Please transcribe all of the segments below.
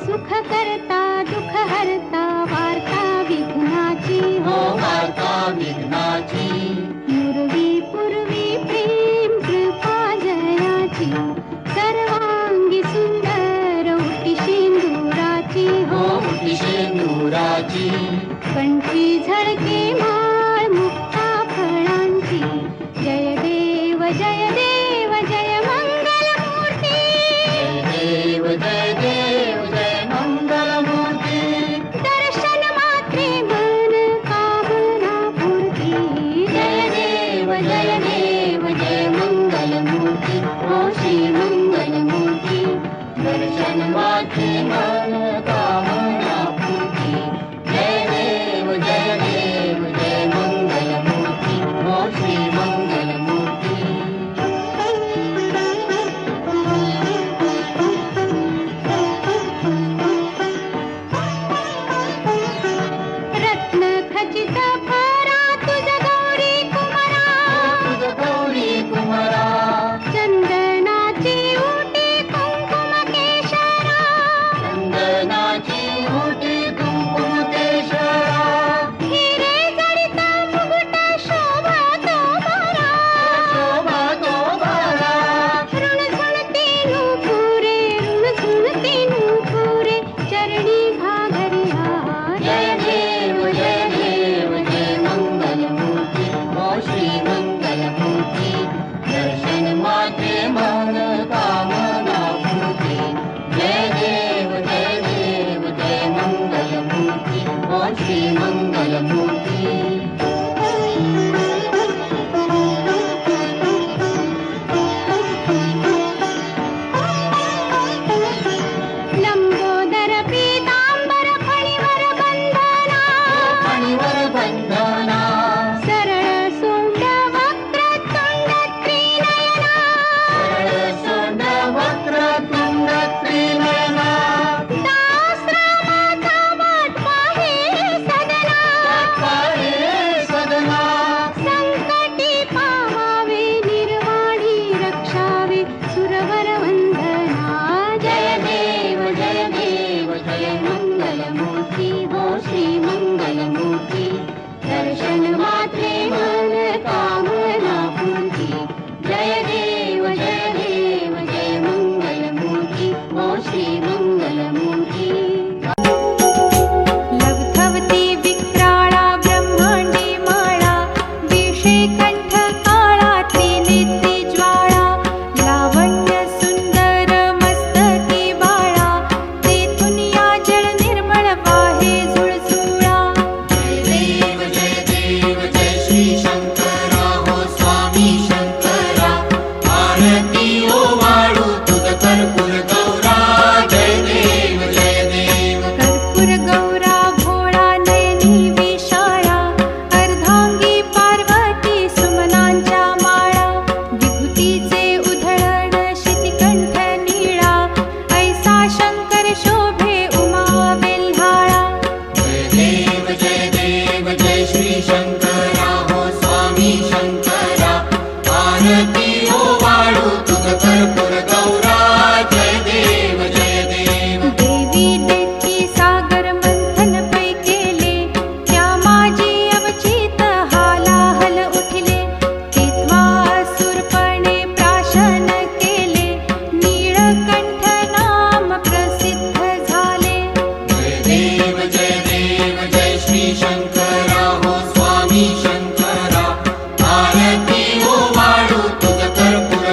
सुख करता दुःख हरता वार्ता विघ्नाची हो वार्ता विघ्नाची पूर्वी पूर्वी प्रेम कृपा जयाची सर्वांगी सुंदर उटी शेंदुराची हो उटी शेंदुराची कंठी झळके माळ मुक्ता फळांची जय देव जय देव जय मंगल मूर्ती जय देव जय मंगल मूर्ती दर्शन मात्रे मन कामना पूर्ती जय देव जय मंगल मूर्ती हो श्री मंगल मूर्ती दर्शन मात्रे मन कामना पूर्ती जय देव जय मंगल मूर्ती हो श्री मंगल मूर्ती रत्न खचित फरा तुझ गौरी कुमारा तुझ गौरी कुमारा चंदनाची उटी कुंकुम केशरा चंदनाची उटी कुंकुम केशरा हिरे जडित मुकुट शोभा तो भरा शोभा तो भरा ऋणझुणती नूपुरे ऋणझुणती नूपुरे चरणी घागरिया जय देव जय मंगल मूर्ती हो श्री मंगल मूर्ती दर्शन मात्रे मन कामना पूर्ती जय देव जय मंगल मूर्ती हो श्री मंगल मूर्ती लंबोदर पीतांबर फणीवर बंधना फणीवर बंधना सरळ सोंड वक्रतुंड त्रिनयना सोंड वक्रतुंड त्रिनयना दासरामाचा वाट पाहे सदना सदना संकटी पावावे निर्वाणी रक्षावे सुरवर वंदना जय देव जय मंगल मूर्ती हो श्री मंगल मूर्ती दर्शन मात्रे मन कामना पूर्ती जय देव जय मंगल मूर्ती हो श्री मंगल मूर्ती लवथवती विक्राळा ब्रह्मांडी माळा विषे कंठ काळा त्रिनेत्री ज्वाळा लावण्य सुंदर मस्तकी बाळा तेथून या जळ निर्मळ वाहे झुळझुळा जय देव जय श्री शंकरा हो स्वामी शंकरा आरती ओ वाळू तुझ कर्पूर गौरा जय देव कर्पूर गौरा भोळा नयनी विशाळा अर्धांगी पार्वती सुमनांच्या माळा विभूतीचे उधळण शितिकंठ निळा ऐसा शंकर शोभे उमा बेल्हाळा जय देव जय श्री शंकरा हो स्वामी शंकरा आरती ओ वाळू तुझ कर्पूर गौरा जय देव देवी देती सागर मंथन पै केले त्या माझी अवचित हालाहल उठले तेव्हा असुरपणे प्राशन केले नीळकंठ नाम प्रसिद्ध झाले जय देव जय श्री शंकरा हो स्वामी शंकरा आरती ओ वाळू तुझ कर्पूर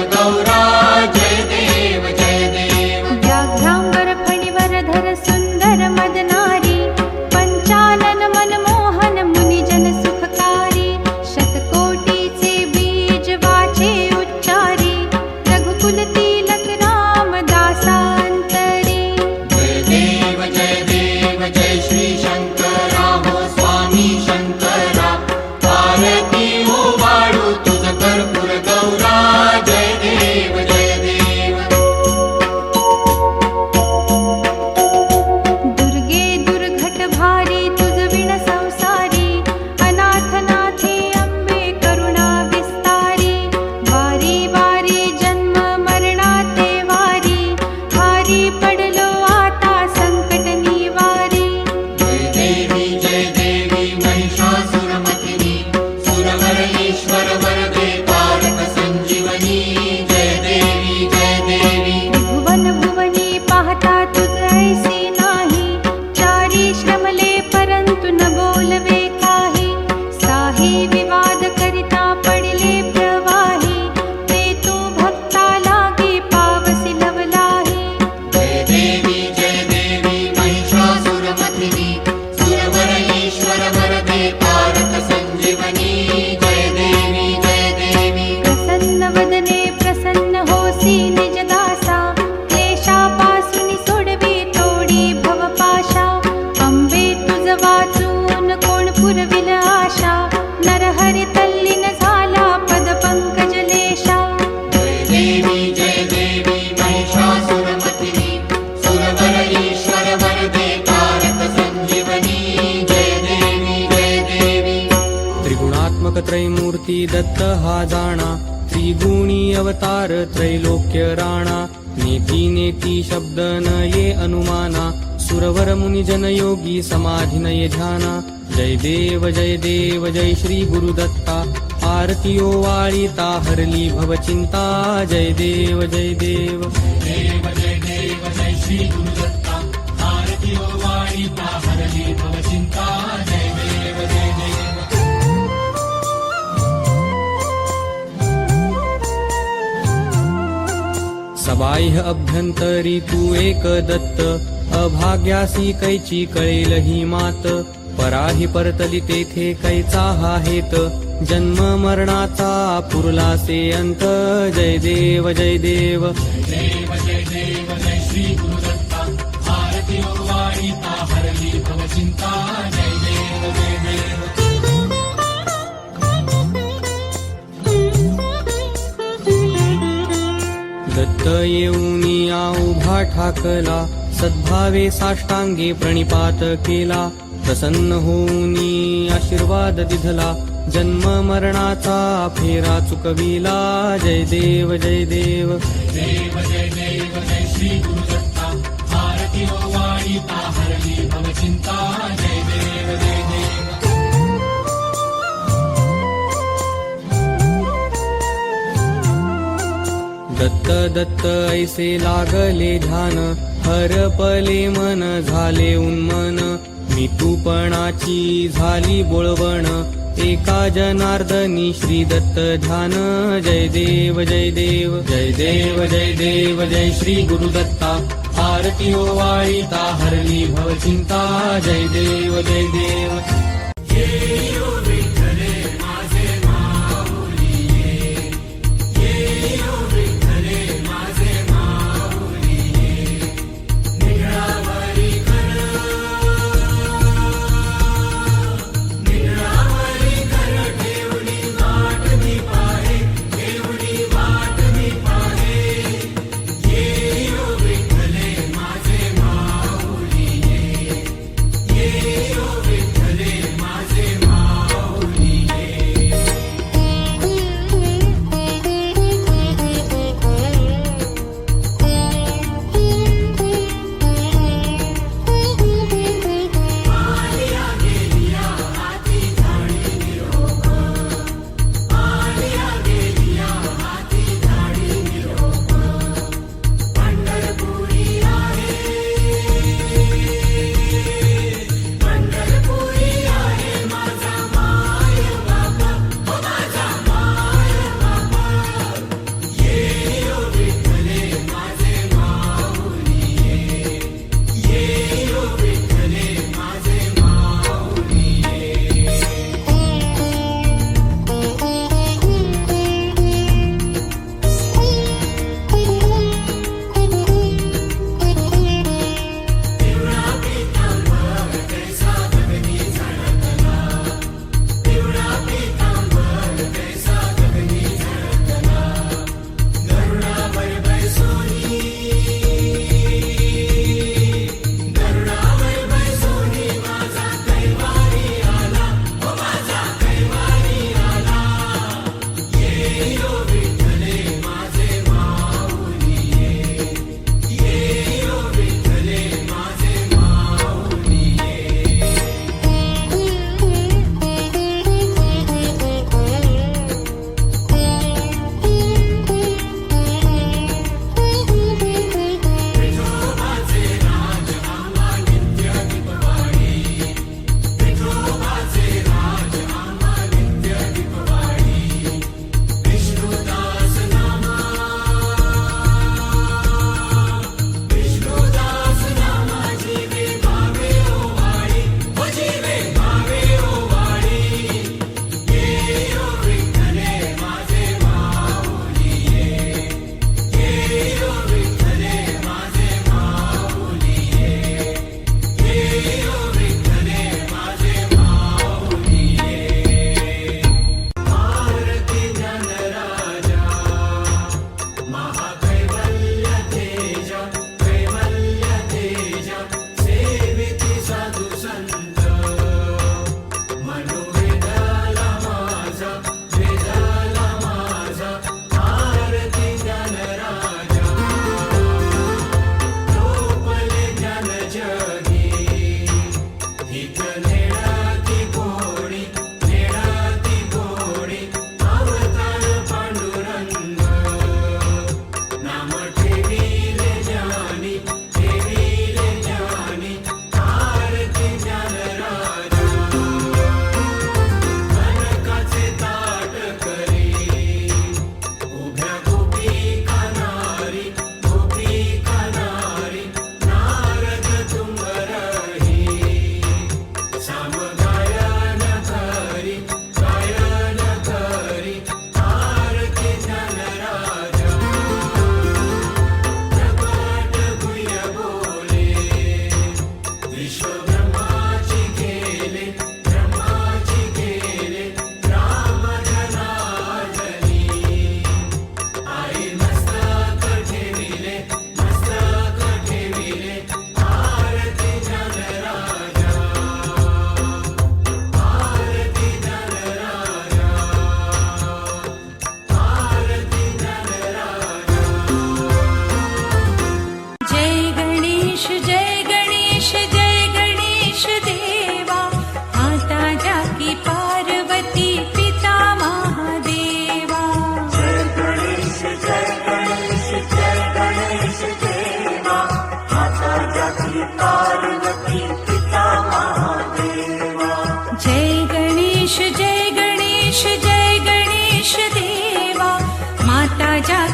श्री दत्त हा जाणा त्रिगुणी अवतार त्रैलोक्य राणा नेती नेती शब्द न ये अनुमाना सुरवर मुनिजन योगी समाधी नये ध्याना जय देव जय श्री गुरुदत्ता आरती ओवाळिता हरली भवचिंता जय देव जय देव देव जय देव जय श्री गुरुदत्ता आरती ओवाळिता हरली भवचिंता जय देव जय देव सबाह्य अभ्यंतरी तू एक दत्त अभाग्यासी कैची कळेल ही मात पराही परतली तेथे कैचा हा हेत जन्म मरणाचा पुरलासे अंत जय देव जय देव देव जय देव जय श्री गुरुदत्ता आरती ओवाळिता हरली भवचिंता जय देव जय देव दत्त येऊनी उभा ठाकला सद्भावे साष्टांगे प्रणिपात केला प्रसन्न होऊनी आशीर्वाद दिधला जन्म मरणाचा फेरा चुकविला जय देव जय देव देव जय देव जय श्री गुरुदत्ता आरती ओवाळिता हरली भवचिंता जय देव जय देव दत्त दत्त ऐसे लागले ध्यान हरपले मन झाले उन्मन मितूपणाची झाली बोळवण एका जनार्दनी श्री दत्त ध्यान जय देव जय देव जय देव जय देव जय श्री गुरुदत्ता आरती ओवाळिता हरली भवचिंता जय देव जय देव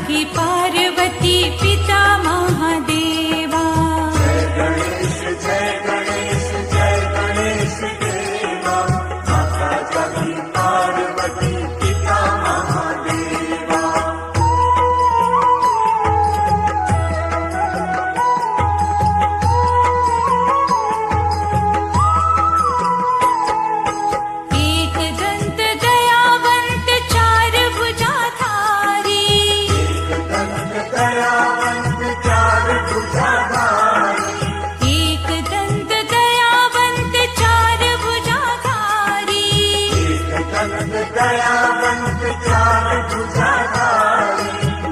जागी पार्वती पिता महादेवा.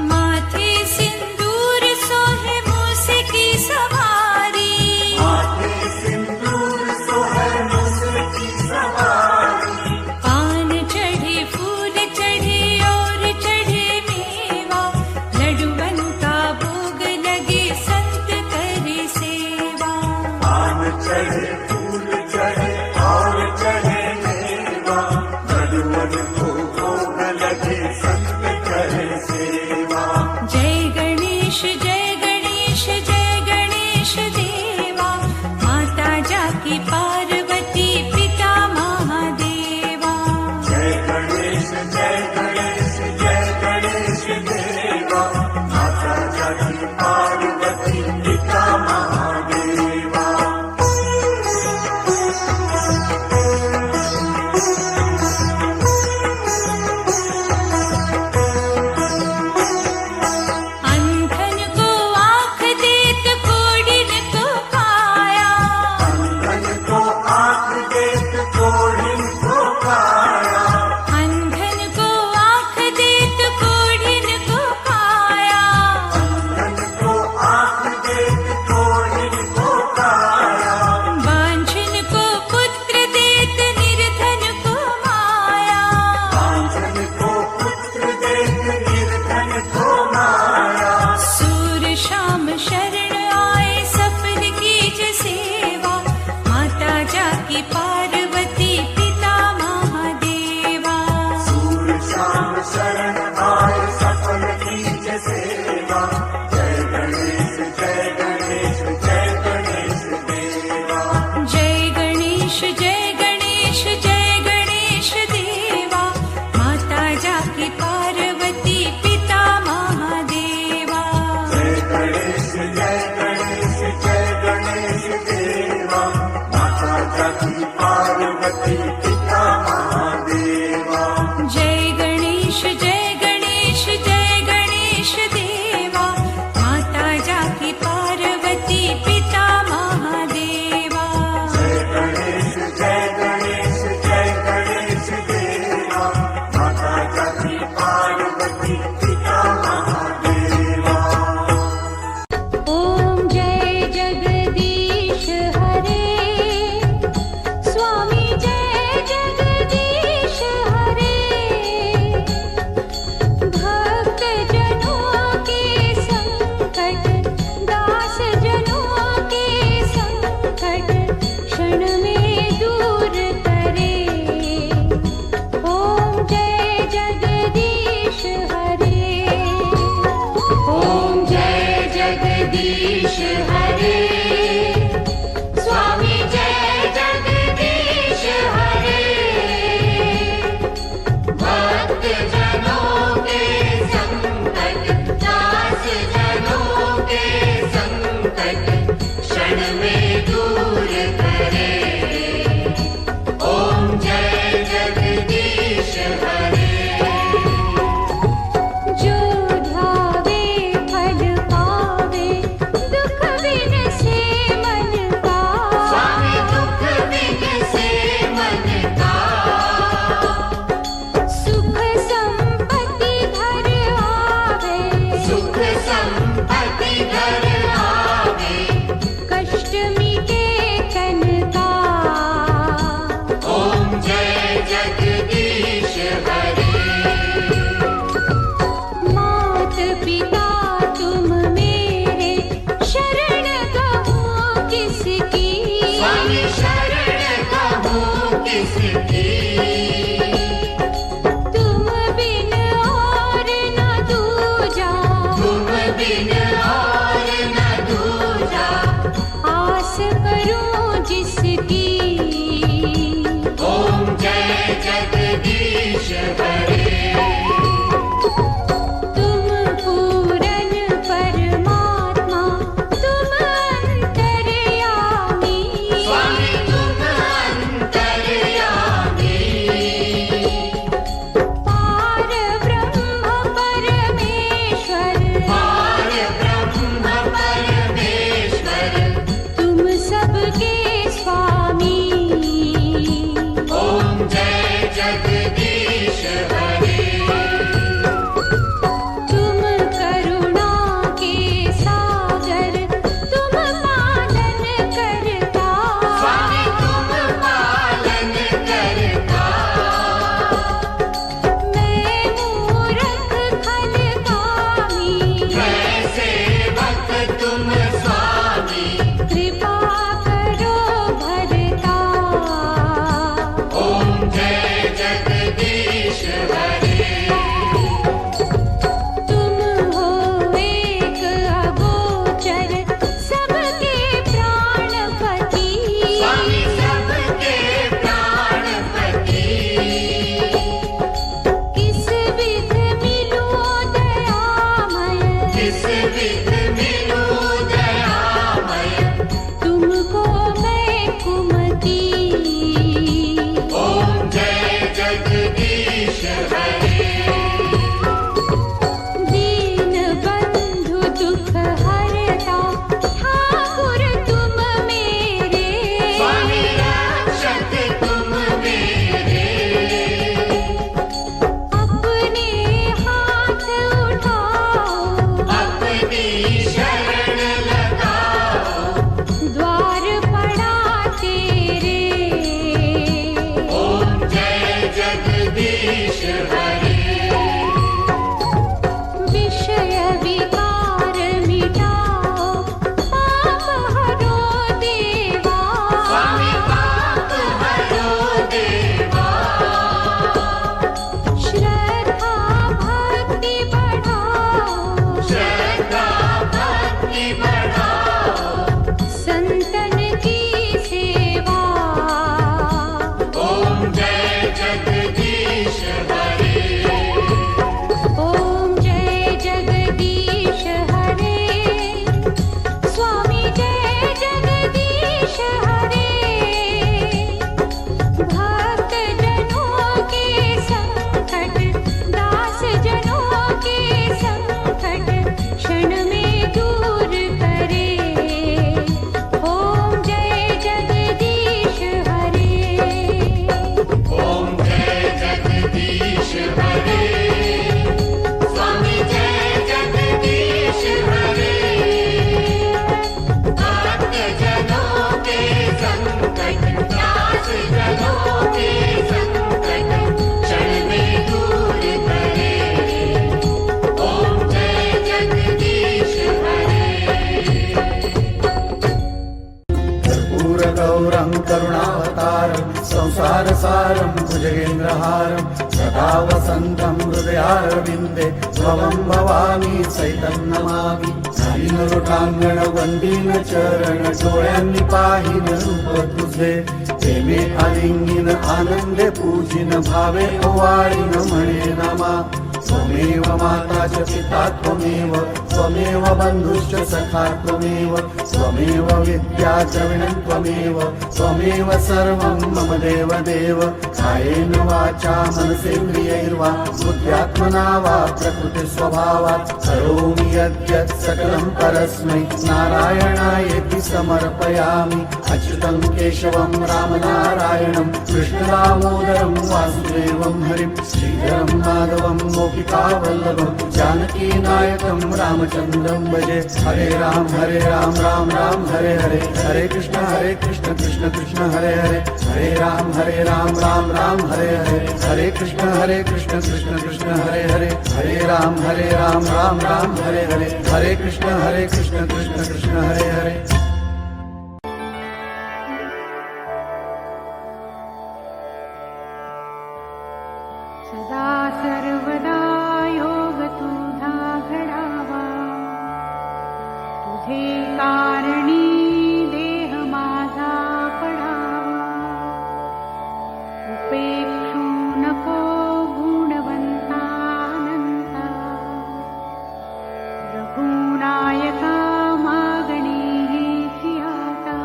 माथे सिंदूर सोहे मूसे की सवारी. पान चढ़े फूल चढ़े और चढ़े मेवा. लड्डूवन का भोग लगे संत करे सेवा. जय गणेश जय गणेश जय गणेश देवा. माता जाकी पार्वती पिता महादेवा. अंधन को आँख देत कोढ़िन को काया. अंधन को आँख देत कोढ़िन को काया. बांझन को पुत्र देत निर्धन को माया. सूर शाम शरण आए सफल कीज सेवा. माता जाकी पार्वती पिता महादेवा. जय गणेश जय गणेश जय गणेश देवा. माता जाकी पार्वती पिता महादेवा. जय गणेश जय गणेश जय गणेश देवा. माता जाकी पार्वती पिता महादेवा. ओम जय जगदीश हरे. स्वामी जय जगदीश हरे. भक्त जनों के संकट दास जनों के संकट क्षण में दूर करे. ओम जय जगदीश हरे. ओम जय जगदीश हरे. स्वामी जय जगदीश हरे. भक्त जनों के संकट दास जनों के संकट क्षण में दूर करे. ओम जय जगदीश हरे. जो ध्यावे फल पावे दुख बिन से मन का. स्वामी दुख बिन से मन का. सुख संपत्ति घर आवे. सुख संपत्ति घर आवे. कष्ट मिटे तन का. ओम जय जगदीश हरे. मात पिता तुम मेरे शरण कहूँ किसकी. स्वामी शरण कहूँ किसकी. तुम बिन और न दूजा. भुजगेन्द्रहारं सदा वसन्तं हृदयारविन्दे भवं भवानी सहितं नमामि नवीनरुटांगण चरण डोळ्यांनी पाहिन रूप तुझे प्रेमे आलिंगिन आनंदे पूजिन भावे ओवाळीन म्हणे नमा त्वमेव माता च पिता त्वमेव त्वमेव बन्धुश्च सखा त्वमेव त्वमेव विद्या द्रविणं त्वमेव त्वमेव सर्वं मम देव देव कायेन वाचा मनसेन्द्रियैर्वा बुद्ध्यात्मना वा प्रकृतिस्वभावात् करोमि यद्यत् सकलं परस्मै नारायणायेति समर्पयामि अच्युतं केशवं रामनारायणं कृष्णदामोदरं वासुदेवं हरिं श्रीधरं माधवं गोपिकावल्लभं जानकीनायकं रामचन्द्रं भजे हरे राम राम राम हरे हरे हरे कृष्ण कृष्ण कृष्ण हरे हरे हरे राम राम हरे हरे हरे कृष्ण कृष्ण कृष्ण हरे हरे हरे राम राम हरे हरे हरे कृष्ण कृष्ण कृष्ण हरे हरे सदा सर्वदा योग तुझा घडावा तुझे कारणी देह माझा पडावा उपेक्षू नको गुणवंता अनंता रघुनायका मागणी हेची आता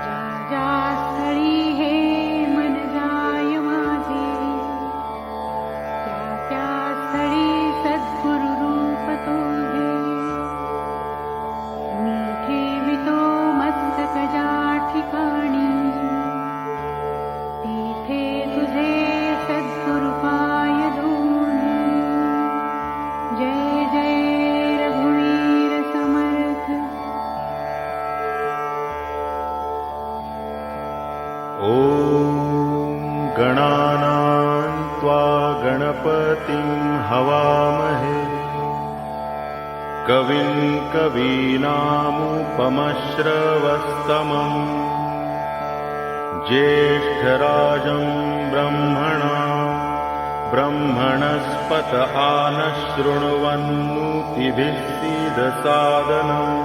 ज्या ज्या स्थळी हे मन जाय माझे त्या त्या स्थळी सद्गुरु रूप तुझे मी ठेवितो मस्तक ज्या ठिकाणी तिथे तुझे सद्गुरु पाय धुणी जय जय रघुवीर समर्थ ॐ गणानां त्वा गणपतिं हवामहे कविं कवीनामुपमश्रवस्तमं ज्येष्ठराजं ब्रह्मणस्पत आनशृण्वन्नोतिभिः सीदसादनम्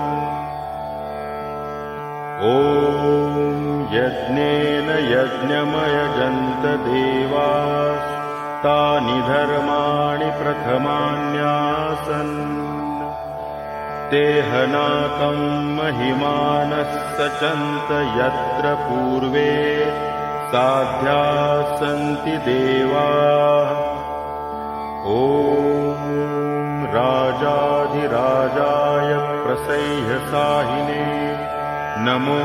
ॐ यज्ञेन यज्ञमयजन्त देवास्तानि धर्माणि प्रथमान्यासन् तेहनाकं महिमानः सचन्त यत्र पूर्वे साध्या सन्ति देवाः ॐ राजाधिराजाय प्रसह्यसाहिने नमो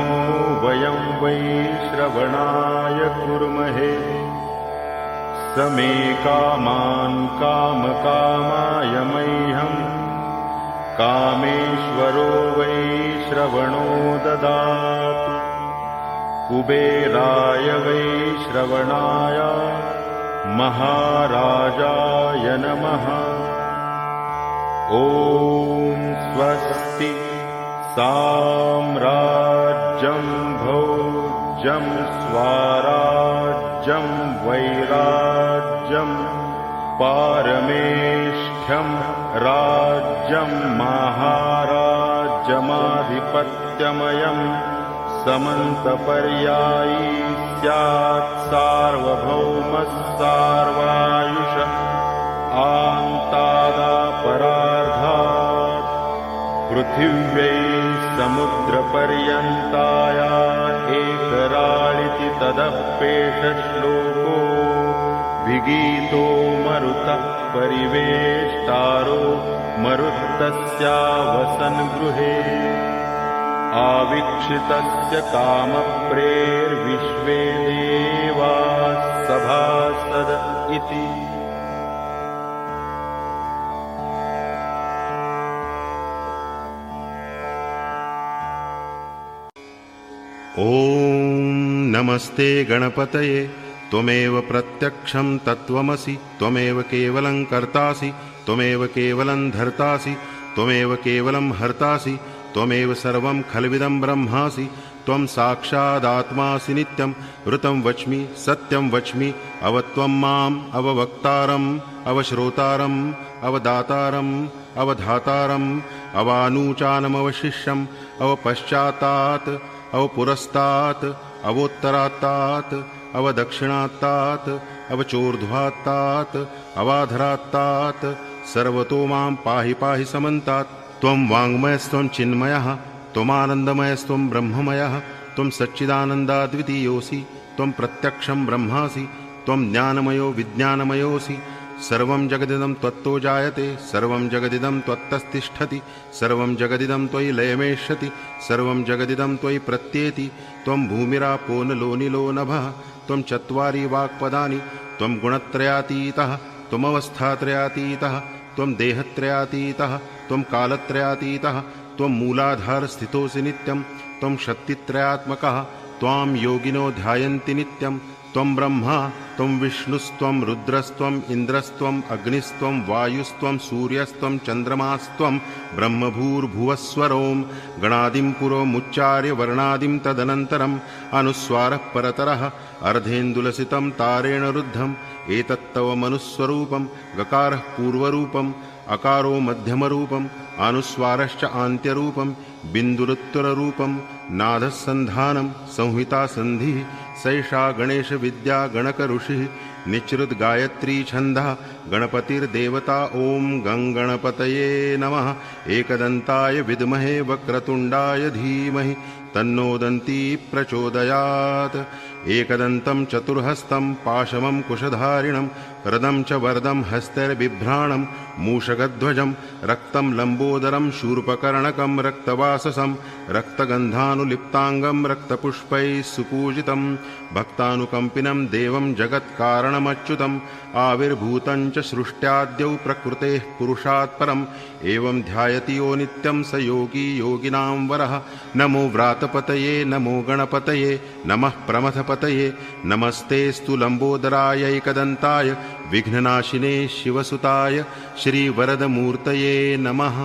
वयं वै श्रवणाय कुर्महे समे कामान् कामकामाय मह्यं कामेश्वरो वै श्रवणो ददातु कुबेराय वै श्रवणाय महाराजाय नमः ॐ स्वस्ति साम्राज्यं भोज्यं स्वाराज्यं वैराज्यं पारमेष्ठ्यं राज्यं महाराज्यमाधिपत्यमयं समन्तपर्यायी स्यात् सार्वभौमः सार्वायुष आन्तादापरार्धात् पृथिव्यै समुद्रपर्यन्ताया एकराळिति तदप्येषश्लोको विगीतो मरुतः परिवेष्टारो मरुत्तस्यावसन् गृहे आवीक्षितस्य कामप्रेर्विश्वे देवाः सभासद इति। ॐ नमस्ते गणपतये त्वमेव प्रत्यक्षं तत्त्वमसि त्वमेव केवलं कर्तासि त्वमेव केवलं धर्तासि त्वमेव केवलं हर्तासि त्वमेव सर्वं खल्विदं ब्रह्मासि त्वं साक्षादात्मासि नित्यं ऋतं वच्मि सत्यं वच्मि अवत्वं माम् अववक्तारम् अवश्रोतारम् अवदातारम् अवधातारम् अवानूचानमवशिष्यम् अवपश्चात्तात् अवपुरस्तात् अवोत्तरात्तात् अवदक्षिणात्तात् अवचोर्ध्वात्तात् अवाधरात्तात् सर्वतो मां पाहि पाहि समन्तात्। त्वं वाङ्मयस्त्वं चिन्मयः त्वमानन्दमयस्त्वं ब्रह्ममयः त्वं सच्चिदानन्दाद्वितीयोऽसि त्वं प्रत्यक्षं ब्रह्मासि त्वं ज्ञानमयो विज्ञानमयोऽसि। सर्वं जगदिदं त्वत्तो जायते सर्वं जगदिदं त्वत्तस्तिष्ठति सर्वं जगदिदं त्वयि लयमेष्यति सर्वं जगदिदं त्वयि प्रत्येति। त्वं भूमिरापो नलो निलो नभः त्वं चत्वारि वाक्पदानि त्वं गुणत्रयातीतः त्वमवस्थात्रयातीतः त्वं देहत्रयातीतः त्वं कालत्रयातीतः त्वं मूलाधारस्थितोऽसि नित्यं त्वं शक्तित्रयात्मकः त्वां योगिनो ध्यायन्ति नित्यं। त्वं ब्रह्मा त्वं विष्णुस्त्वं रुद्रस्त्वम् इन्द्रस्त्वम् अग्निस्त्वं वायुस्त्वं सूर्यस्त्वं चन्द्रमास्त्वं ब्रह्मभूर्भुवस्वरों गणादिं पुरोमुच्चार्य वर्णादिं तदनन्तरम् अनुस्वारः परतरः अर्धेन्दुलसितं तारेण रुद्धम् एतत्तव मनुस्वरूपं गकारः पूर्वरूपम् अकारो मध्यमरूपम् अनुस्वारश्च आन्त्यरूपं बिन्दुरुत्तररूपं नादसन्धानं संहिता सन्धिः सैषा गणेशविद्या गणकऋषिः निच्रुत गायत्री छन्दः गणपतिर्देवता ॐ गङ्गणपतये नमः। एकदन्ताय विद्महे वक्रतुण्डाय धीमहि तन्नो दन्ती प्रचोदयात्। एकदन्तं चतुर्हस्तं पाशमं कुशधारिणं रदं च वरदं हस्तैर्बिभ्राणं मूषकध्वजं रक्तं लम्बोदरं शूर्पकर्णकं रक्तवाससं रक्तगन्धानुलिप्ताङ्गं रक्तपुष्पैः सुपूजितं भक्तानुकम्पिनं देवं जगत्कारणमच्युतम् आविर्भूतं च सृष्ट्याद्यौ प्रकृतेः पुरुषात् परम् एवं ध्यायति यो नित्यं स योगी योगिनां वरः। नमो व्रातपतये नमो गणपतये नमः प्रमथपतये नमस्तेऽस्तु लम्बोदराय एकदन्ताय विघ्ननाशिने शिवसुताय श्रीवरदमूर्तये नमः।